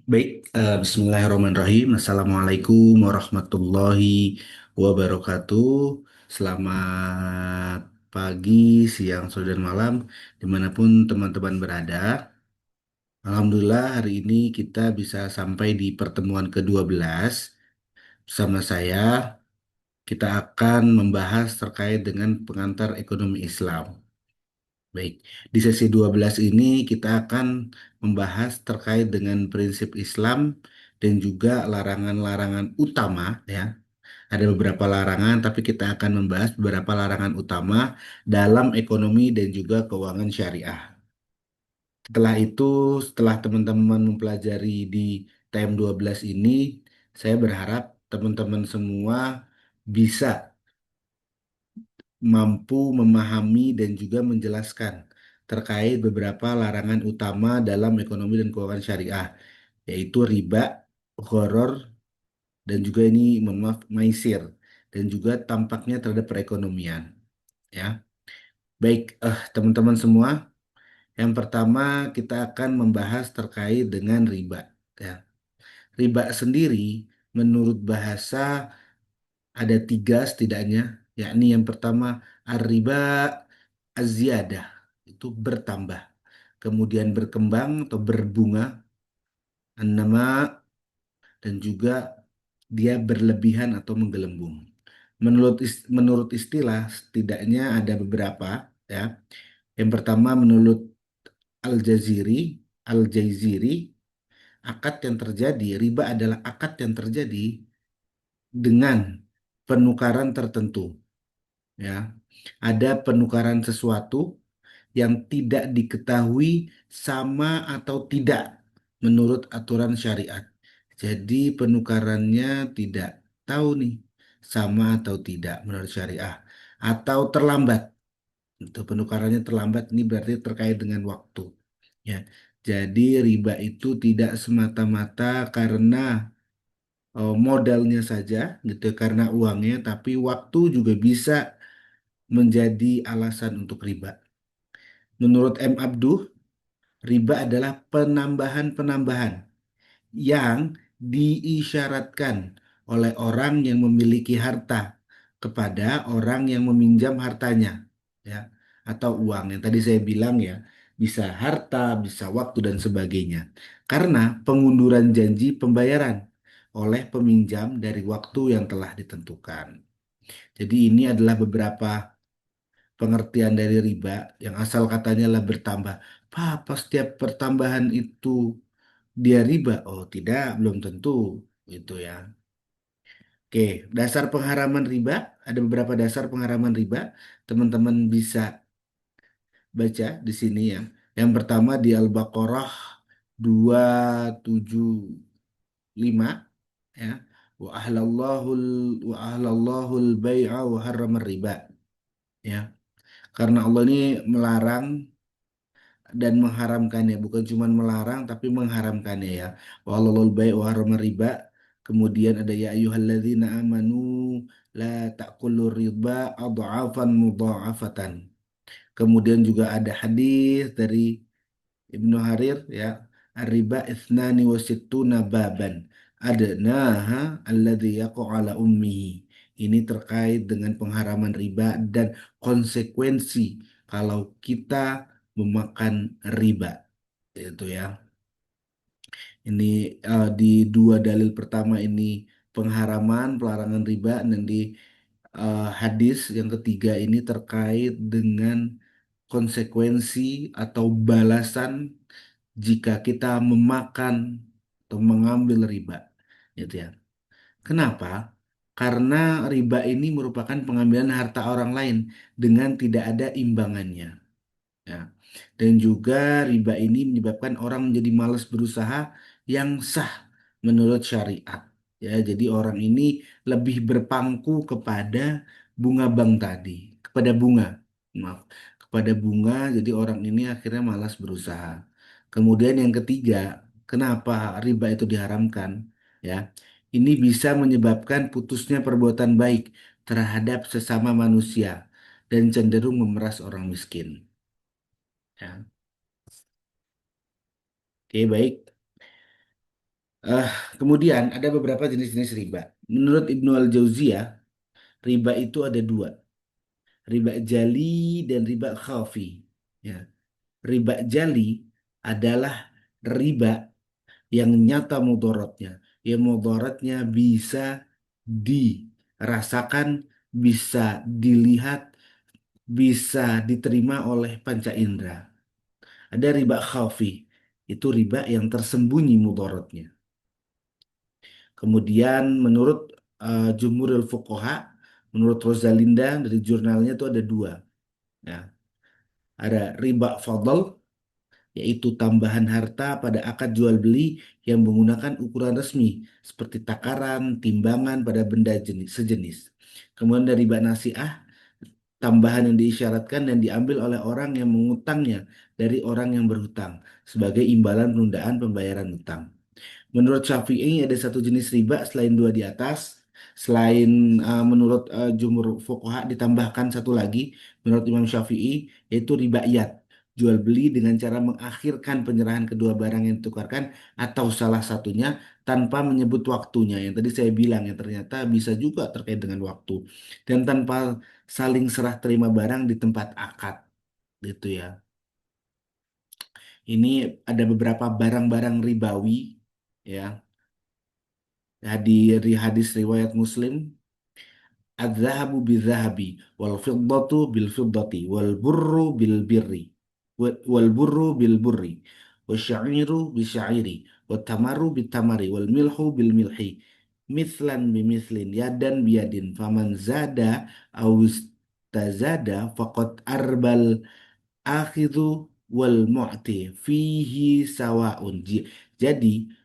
Baik, Bismillahirrahmanirrahim. Assalamualaikum warahmatullahi wabarakatuh. Selamat pagi, siang, sore, dan malam, dimanapun teman-teman berada. Alhamdulillah, hari ini kita bisa sampai di pertemuan ke-12. Bersama saya, kita akan membahas terkait dengan pengantar ekonomi Islam. Baik, di sesi 12 ini kita akan membahas terkait dengan prinsip Islam dan juga larangan-larangan utama ya. Ada beberapa larangan tapi kita akan membahas beberapa larangan utama dalam ekonomi dan juga keuangan syariah. Setelah itu, setelah teman-teman mempelajari di TM12 ini, saya berharap teman-teman semua bisa mampu memahami dan juga menjelaskan terkait beberapa larangan utama dalam ekonomi dan keuangan syariah, yaitu riba, gharar, dan juga ini, mohon maaf, maisir, dan juga tampaknya terhadap perekonomian. Ya, baik, teman-teman semua, yang pertama kita akan membahas terkait dengan riba. Ya, riba sendiri menurut bahasa ada tiga setidaknya, yakni yang pertama ar-riba az-ziyadah, itu bertambah, kemudian berkembang atau berbunga, nama, dan juga dia berlebihan atau menggelembung. Menurut istilah setidaknya ada beberapa ya. Yang pertama menurut Al-Jaiziri, akad yang terjadi, riba adalah akad yang terjadi dengan penukaran tertentu ya. Ada penukaran sesuatu yang tidak diketahui sama atau tidak menurut aturan syariat. Jadi penukarannya tidak tahu nih sama atau tidak menurut syariah atau terlambat. Untuk penukarannya terlambat ini berarti terkait dengan waktu. Ya. Jadi riba itu tidak semata-mata karena modalnya saja gitu ya, karena uangnya, tapi waktu juga bisa menjadi alasan untuk riba. Menurut M. Abduh, riba adalah penambahan-penambahan yang diisyaratkan oleh orang yang memiliki harta kepada orang yang meminjam hartanya, ya, atau uang yang tadi saya bilang ya, bisa harta, bisa waktu dan sebagainya. Karena pengunduran janji pembayaran oleh peminjam dari waktu yang telah ditentukan. Jadi ini adalah beberapa pengertian dari riba yang asal katanya lah bertambah. Apa setiap pertambahan itu dia riba? Oh tidak, belum tentu itu ya. Oke, dasar pengharaman riba, ada beberapa dasar pengharaman riba. Teman-teman bisa baca di sini ya. Yang pertama di Al-Baqarah 275 ya. Wa ahlallahu al-bai'a wa harramar riba ya. Karena Allah ini melarang dan mengharamkannya, bukan cuma melarang tapi mengharamkannya ya. Wallahu bai' wa harrama riba. Kemudian ada ya ayyuhalladzina amanu la ta'kulu riba adhafan mudha'afatan. Kemudian juga ada hadis dari Ibnu Harir ya, ar-riba ithnani wa sittuna baban adnaha alladzi yaqa'u ala ummihi. Ini terkait dengan pengharaman riba dan konsekuensi kalau kita memakan riba itu ya. Ini di dua dalil pertama ini pengharaman, pelarangan riba, dan di hadis yang ketiga ini terkait dengan konsekuensi atau balasan jika kita memakan atau mengambil riba, gitu ya. Kenapa? Karena riba ini merupakan pengambilan harta orang lain dengan tidak ada imbangannya. Ya. Dan juga riba ini menyebabkan orang menjadi malas berusaha yang sah menurut syariat. Ya, jadi orang ini lebih berpangku kepada bunga bank tadi, kepada bunga, maaf, kepada bunga. Jadi orang ini akhirnya malas berusaha. Kemudian yang ketiga, kenapa riba itu diharamkan? Ya, ini bisa menyebabkan putusnya perbuatan baik terhadap sesama manusia dan cenderung memeras orang miskin. Ya. Oke, baik. Eh, Kemudian ada beberapa jenis-jenis riba. Menurut Ibnu Al-Jauziyah, riba itu ada dua, riba jali dan riba khafi. Ya, riba jali adalah riba yang nyata mudaratnya. Yang mudaratnya bisa dirasakan, bisa dilihat, bisa diterima oleh panca indera. Ada riba khafi, itu riba yang tersembunyi mudaratnya. Kemudian menurut Jumhurul Fuqaha, menurut Rosalinda dari jurnalnya itu ada dua. Ya, ada riba fadl, yaitu tambahan harta pada akad jual beli yang menggunakan ukuran resmi seperti takaran, timbangan pada benda sejenis. Kemudian dari riba nasiah, tambahan yang diisyaratkan dan diambil oleh orang yang mengutangnya dari orang yang berhutang sebagai imbalan penundaan pembayaran hutang. Menurut Syafi'i ada satu jenis riba selain dua di atas. Selain menurut jumhur fuqaha ditambahkan satu lagi menurut Imam Syafi'i yaitu riba iyad. Jual beli dengan cara mengakhirkan penyerahan kedua barang yang ditukarkan atau salah satunya tanpa menyebut waktunya. Yang tadi saya bilang yang ternyata bisa juga terkait dengan waktu. Dan tanpa saling serah terima barang di tempat akad gitu ya. Ini ada beberapa barang-barang ribawi ya. Di hadis riwayat Muslim, "Adz-dzahabu bil-dzahabi wal fiddatu bil fiddati wal burru bil birri wal burru bil burri wasya'iru bisyairi wat tamaru bit tamari wal milhu bil milhi mithlan bimithlin yadan biyadin faman zada aw istazada faqad arbal akhidhu wal mu'ti fihi sawaun." Jadi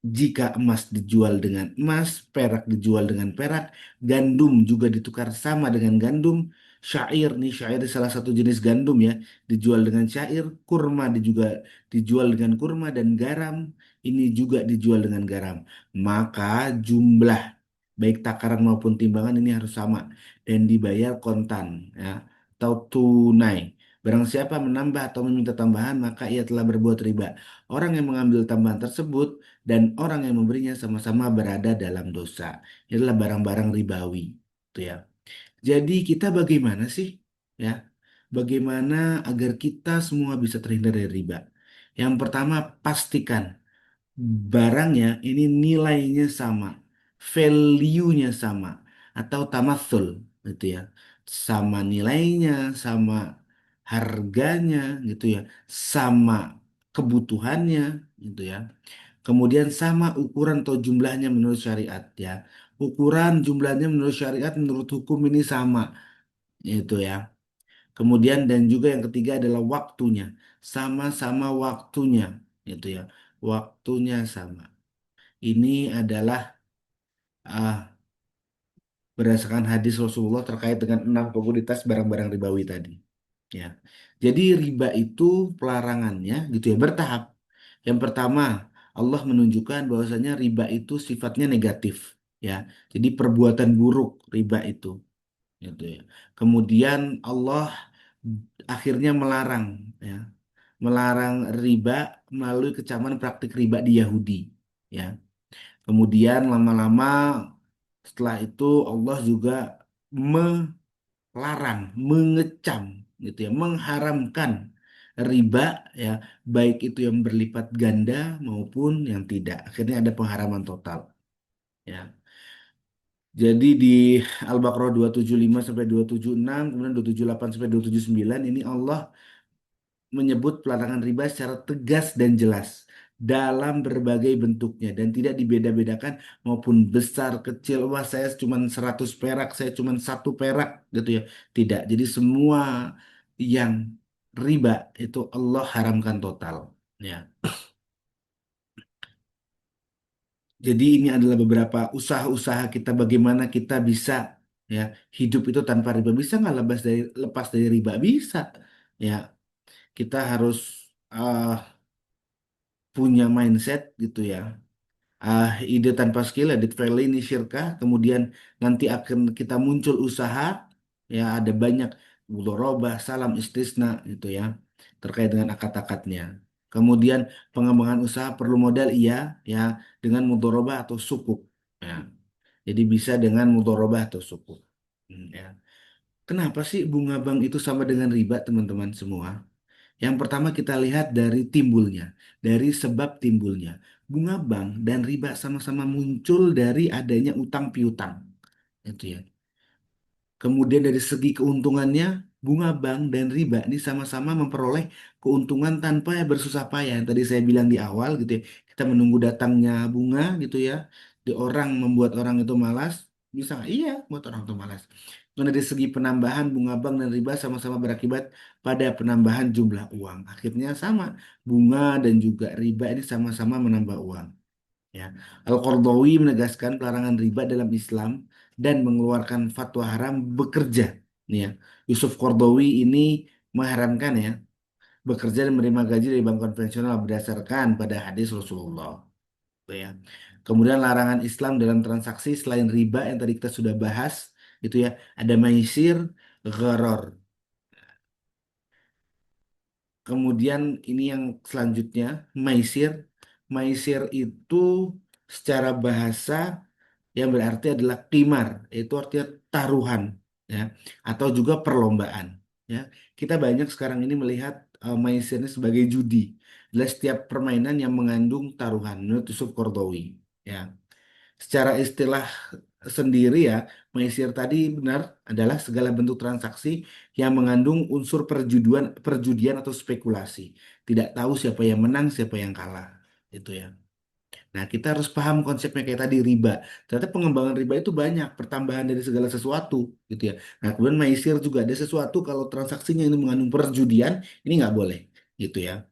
jika emas dijual dengan emas, perak dijual dengan perak, gandum juga ditukar sama dengan gandum, syair nih, syair salah satu jenis gandum ya, dijual dengan syair, kurma juga dijual dengan kurma dan garam ini juga dijual dengan garam. Maka jumlah baik takaran maupun timbangan ini harus sama dan dibayar kontan ya atau tunai. Barang siapa menambah atau meminta tambahan, maka ia telah berbuat riba. Orang yang mengambil tambahan tersebut dan orang yang memberinya sama-sama berada dalam dosa. Ini adalah barang-barang ribawi, gitu ya. Jadi kita bagaimana sih, ya? Bagaimana agar kita semua bisa terhindar dari riba? Yang pertama, pastikan barangnya ini nilainya sama, value-nya sama, atau tamatsul, gitu ya. Sama nilainya, sama harganya, gitu ya, sama kebutuhannya, gitu ya. Kemudian sama ukuran atau jumlahnya menurut syariat ya. Ukuran jumlahnya menurut syariat menurut hukum ini sama itu ya. Kemudian dan juga yang ketiga adalah waktunya. Sama-sama waktunya itu ya. Waktunya sama. Ini adalah ah, berdasarkan hadis Rasulullah terkait dengan 6 komoditas barang-barang ribawi tadi. Ya. Jadi riba itu pelarangannya gitu ya bertahap. Yang pertama, Allah menunjukkan bahwasanya riba itu sifatnya negatif ya. Jadi perbuatan buruk riba itu gitu ya. Kemudian Allah akhirnya melarang ya. Melarang riba melalui kecaman praktik riba di Yahudi ya. Kemudian lama-lama setelah itu Allah juga melarang, mengecam gitu ya, mengharamkan riba ya, baik itu yang berlipat ganda maupun yang tidak. Akhirnya ada pengharaman total ya. Jadi di Al-Baqarah 275 sampai 276, kemudian 278 sampai 279 ini Allah menyebut pelarangan riba secara tegas dan jelas dalam berbagai bentuknya dan tidak dibeda-bedakan maupun besar kecil. Wah, saya cuma 100 perak, saya cuma 1 perak gitu ya. Tidak. Jadi semua yang riba itu Allah haramkan total. Ya. Jadi ini adalah beberapa usaha-usaha kita bagaimana kita bisa ya hidup itu tanpa riba. Bisa nggak lepas dari riba? Bisa. Ya, kita harus uh, punya mindset gitu ya. Ide tanpa skill, edit value ini syirkah, kemudian nanti akan kita muncul usaha, ya ada banyak mudharabah, salam istisna gitu ya, terkait dengan akad-akadnya. Kemudian pengembangan usaha perlu modal, iya, ya, dengan mudharabah atau sukuk. Ya. Jadi bisa dengan mudharabah atau sukuk. Ya. Kenapa sih bunga bank itu sama dengan riba, teman-teman semua? Yang pertama kita lihat dari timbulnya, dari sebab timbulnya. Bunga bank dan riba sama-sama muncul dari adanya utang piutang. Itu ya. Kemudian dari segi keuntungannya, bunga bank dan riba ini sama-sama memperoleh keuntungan tanpa bersusah payah. Yang tadi saya bilang di awal gitu ya, kita menunggu datangnya bunga gitu ya. Di orang membuat orang itu malas, bisa nggak? Iya, buat orang itu malas. Dan dari segi penambahan bunga bank dan riba sama-sama berakibat pada penambahan jumlah uang. Akhirnya sama, bunga dan juga riba ini sama-sama menambah uang. Ya. Al-Qardawi menegaskan pelarangan riba dalam Islam dan mengeluarkan fatwa haram bekerja. Nih ya, Yusuf Qardawi ini mengharamkan ya bekerja dan menerima gaji dari bank konvensional berdasarkan pada hadis Rasulullah. Gitu ya. Kemudian larangan Islam dalam transaksi selain riba yang tadi kita sudah bahas, itu ya, ada maisir, gharar. Kemudian ini yang selanjutnya, maisir. Maisir itu secara bahasa yang berarti adalah qimar, itu artinya taruhan, ya, atau juga perlombaan, ya. Kita banyak sekarang ini melihat maisir ini sebagai judi, adalah setiap permainan yang mengandung taruhan menurut Yusuf Qaradawi, ya. Secara istilah sendiri ya, maisir tadi benar adalah segala bentuk transaksi yang mengandung unsur perjudian atau spekulasi. Tidak tahu siapa yang menang, siapa yang kalah. Itu ya. Nah, kita harus paham konsepnya kayak tadi riba. Ternyata pengembangan riba itu banyak, pertambahan dari segala sesuatu, gitu ya. Nah, kemudian maisir juga ada sesuatu kalau transaksinya ini mengandung perjudian, ini nggak boleh, gitu ya.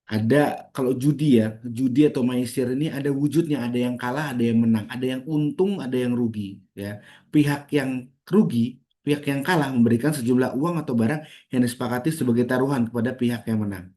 Ada kalau judi ya, judi atau maisir ini ada wujudnya, ada yang kalah, ada yang menang, ada yang untung, ada yang rugi, ya. Pihak yang rugi, pihak yang kalah memberikan sejumlah uang atau barang yang disepakati sebagai taruhan kepada pihak yang menang.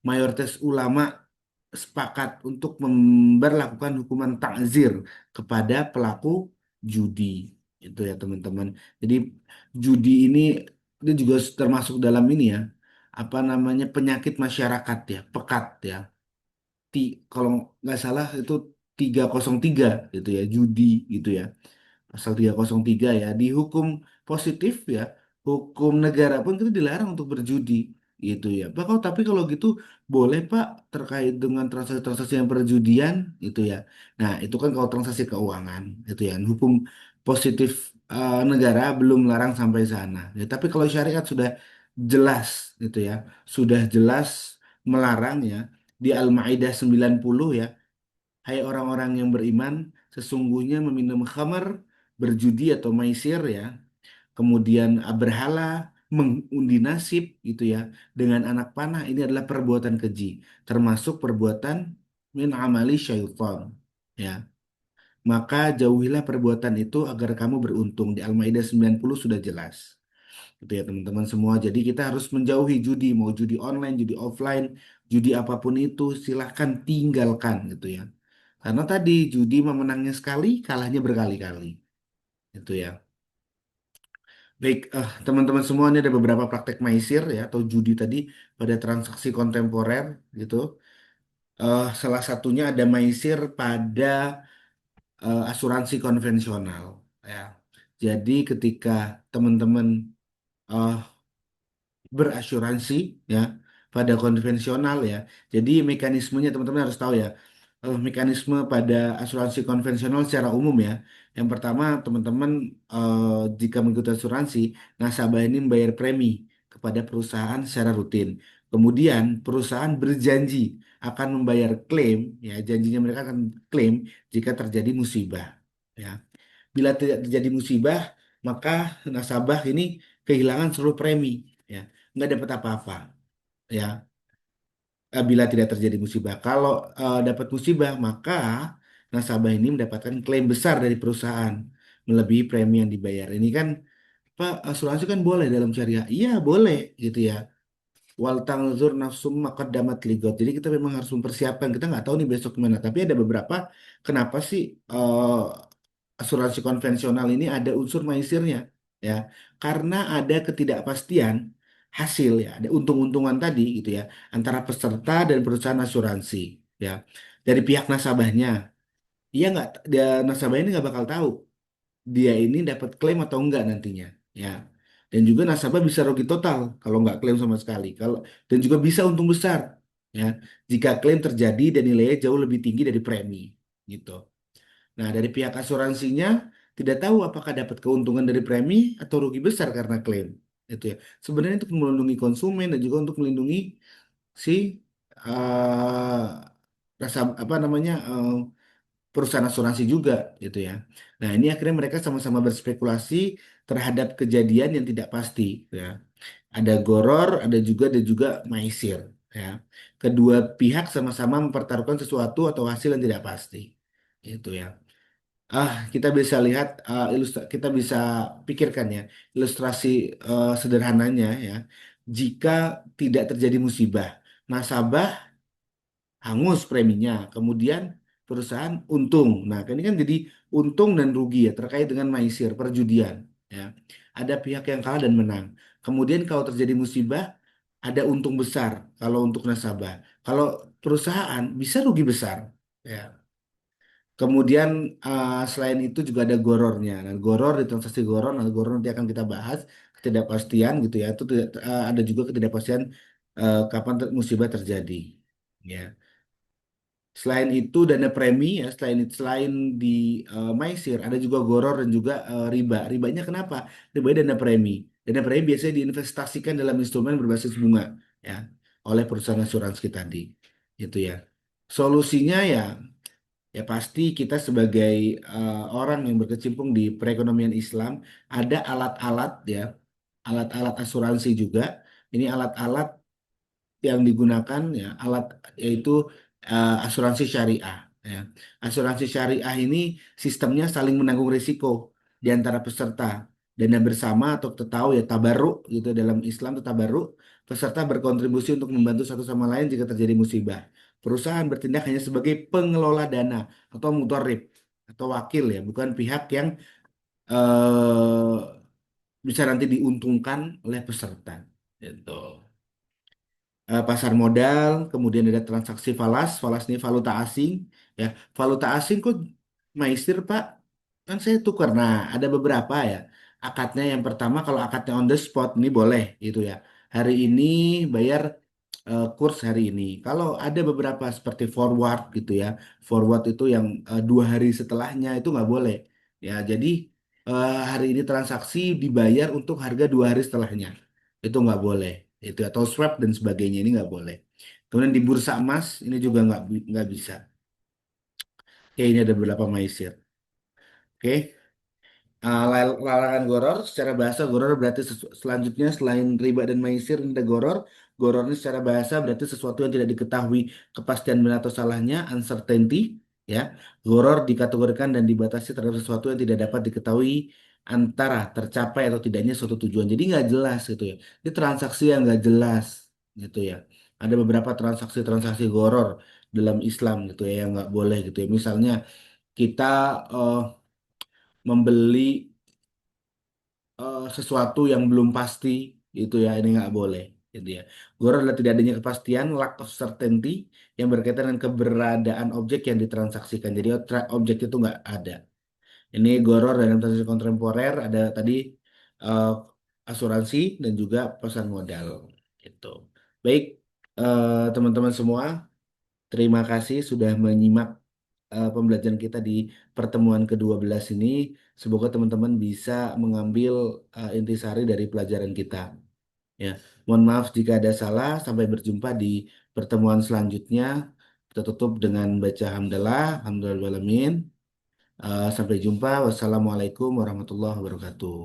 Mayoritas ulama sepakat untuk memberlakukan hukuman takzir kepada pelaku judi. Itu ya teman-teman. Jadi judi ini juga termasuk dalam ini ya, apa namanya, penyakit masyarakat ya, pekat ya. Kalau nggak salah itu 303 gitu ya, judi gitu ya. Pasal 303 ya, dihukum positif ya, hukum negara pun itu dilarang untuk berjudi gitu ya. Pak, tapi kalau gitu boleh Pak terkait dengan transaksi-transaksi yang perjudian gitu ya. Nah, itu kan kalau transaksi keuangan gitu ya. Hukum positif negara belum larang sampai sana. Ya, tapi kalau syariat sudah jelas gitu ya, sudah jelas melarang ya di Al-Maidah 90 ya. Hai orang-orang yang beriman, sesungguhnya meminum khamar, berjudi atau maisir ya, kemudian berhala, mengundi nasib gitu ya, dengan anak panah ini adalah perbuatan keji, termasuk perbuatan min amali syaitan. Ya, maka jauhilah perbuatan itu agar kamu beruntung. Di Al-Maidah 90 sudah jelas. Gitu ya teman-teman semua. Jadi kita harus menjauhi judi, mau judi online, judi offline, judi apapun itu, silahkan tinggalkan gitu ya. Karena tadi judi memenangnya sekali, kalahnya berkali-kali. Itu ya. Baik, teman-teman semua, ini ada beberapa praktek maisir ya atau judi tadi pada transaksi kontemporer gitu. Salah satunya ada maisir pada asuransi konvensional ya. Jadi ketika teman-teman eh, berasuransi ya pada konvensional ya. Jadi mekanismenya teman-teman harus tahu ya. Mekanisme pada asuransi konvensional secara umum ya. Yang pertama teman-teman, jika mengikuti asuransi, nasabah ini membayar premi kepada perusahaan secara rutin. Kemudian perusahaan berjanji akan membayar klaim ya, janjinya mereka akan klaim jika terjadi musibah ya. Bila tidak terjadi musibah, maka nasabah ini kehilangan seluruh premi ya, nggak dapat apa-apa ya, bila tidak terjadi musibah. Kalau dapat musibah, maka nasabah ini mendapatkan klaim besar dari perusahaan melebihi premi yang dibayar. Ini kan Pak, asuransi kan boleh dalam syariah. Iya, boleh gitu ya. Wal tangzur nafsum maqaddamat ligot. Jadi kita memang harus mempersiapkan. Kita nggak tahu nih besok gimana. Tapi ada beberapa. Kenapa sih asuransi konvensional ini ada unsur maisirnya? Ya, karena ada ketidakpastian hasil ya, ada untung-untungan tadi gitu ya antara peserta dan perusahaan asuransi ya. Dari pihak nasabahnya, dia nggak, dia nasabah ini nggak bakal tahu dia ini dapat klaim atau enggak nantinya ya. Dan juga nasabah bisa rugi total kalau nggak klaim sama sekali. Kalau dan juga bisa untung besar ya jika klaim terjadi dan nilainya jauh lebih tinggi dari premi gitu. Nah, dari pihak asuransinya tidak tahu apakah dapat keuntungan dari premi atau rugi besar karena klaim. Itu ya. Sebenarnya untuk melindungi konsumen dan juga untuk melindungi si rasa apa namanya perusahaan asuransi juga gitu ya. Nah, ini akhirnya mereka sama-sama berspekulasi terhadap kejadian yang tidak pasti ya. Ada goror, ada juga maisir ya. Kedua pihak sama-sama mempertaruhkan sesuatu atau hasil yang tidak pasti. Itu ya. Kita bisa lihat kita bisa pikirkan ya ilustrasi sederhananya ya. Jika tidak terjadi musibah, nasabah hangus preminya, kemudian perusahaan untung. Nah, ini kan jadi untung dan rugi ya terkait dengan maisir, perjudian ya. Ada pihak yang kalah dan menang. Kemudian kalau terjadi musibah, ada untung besar kalau untuk nasabah. Kalau perusahaan bisa rugi besar ya. Kemudian selain itu juga ada gorornya. Nah, goror di transaksi goror, nah goror nanti akan kita bahas ketidakpastian gitu ya. Itu ada juga ketidakpastian kapan musibah terjadi. Ya. Selain itu dana premi ya, selain di Maisir ada juga goror dan juga riba. Ribanya kenapa? Ribanya dana premi. Dana premi biasanya diinvestasikan dalam instrumen berbasis bunga ya oleh perusahaan asuransi tadi. Itu ya. Solusinya ya, ya pasti kita sebagai orang yang berkecimpung di perekonomian Islam ada alat-alat ya, alat-alat asuransi juga. Ini alat-alat yang digunakan ya alat yaitu asuransi syariah ya. Asuransi syariah ini sistemnya saling menanggung risiko di antara peserta. Dana bersama atau kita tahu ya tabarruk gitu dalam Islam itu tabarruk. Peserta berkontribusi untuk membantu satu sama lain jika terjadi musibah. Perusahaan bertindak hanya sebagai pengelola dana atau mutorib atau wakil ya, bukan pihak yang eh, bisa nanti diuntungkan oleh peserta. Gitu. Pasar modal, kemudian ada transaksi falas, falas ini valuta asing, ya valuta asing kok maisir Pak, kan saya tukar. Nah ada beberapa ya akadnya. Yang pertama kalau akadnya on the spot ini boleh gitu ya. Hari ini bayar kurs hari ini. Kalau ada beberapa seperti forward gitu ya, forward itu yang 2 hari setelahnya itu nggak boleh. Ya jadi hari ini transaksi dibayar untuk harga 2 hari setelahnya itu nggak boleh itu atau swap dan sebagainya ini nggak boleh. Kemudian di bursa emas ini juga nggak bisa. Oke, ini ada beberapa maisir. Oke. Larangan goror secara bahasa goror berarti selanjutnya selain riba dan maisir ini ada goror. Goror ini secara bahasa berarti sesuatu yang tidak diketahui kepastian benar atau salahnya, uncertainty ya. Goror dikategorikan dan dibatasi terhadap sesuatu yang tidak dapat diketahui antara tercapai atau tidaknya suatu tujuan. Jadi nggak jelas gitu ya. Ini transaksi yang nggak jelas gitu ya. Ada beberapa transaksi-transaksi goror dalam Islam gitu ya yang nggak boleh gitu ya. Misalnya kita eh, membeli sesuatu yang belum pasti itu ya ini nggak boleh gitu ya. Goror adalah tidak adanya kepastian, lack of certainty yang berkaitan dengan keberadaan objek yang ditransaksikan. Jadi objek itu nggak ada. Ini goror dalam transaksi kontemporer ada tadi eh, asuransi dan juga pasar modal gitu. Baik teman-teman semua, terima kasih sudah menyimak pembelajaran kita di pertemuan ke-12 ini. Semoga teman-teman bisa mengambil intisari dari pelajaran kita. Ya, mohon maaf jika ada salah. Sampai berjumpa di pertemuan selanjutnya. Kita tutup dengan baca hamdalah, alhamdulillahirobbilalamin. Sampai jumpa. Wassalamualaikum warahmatullahi wabarakatuh.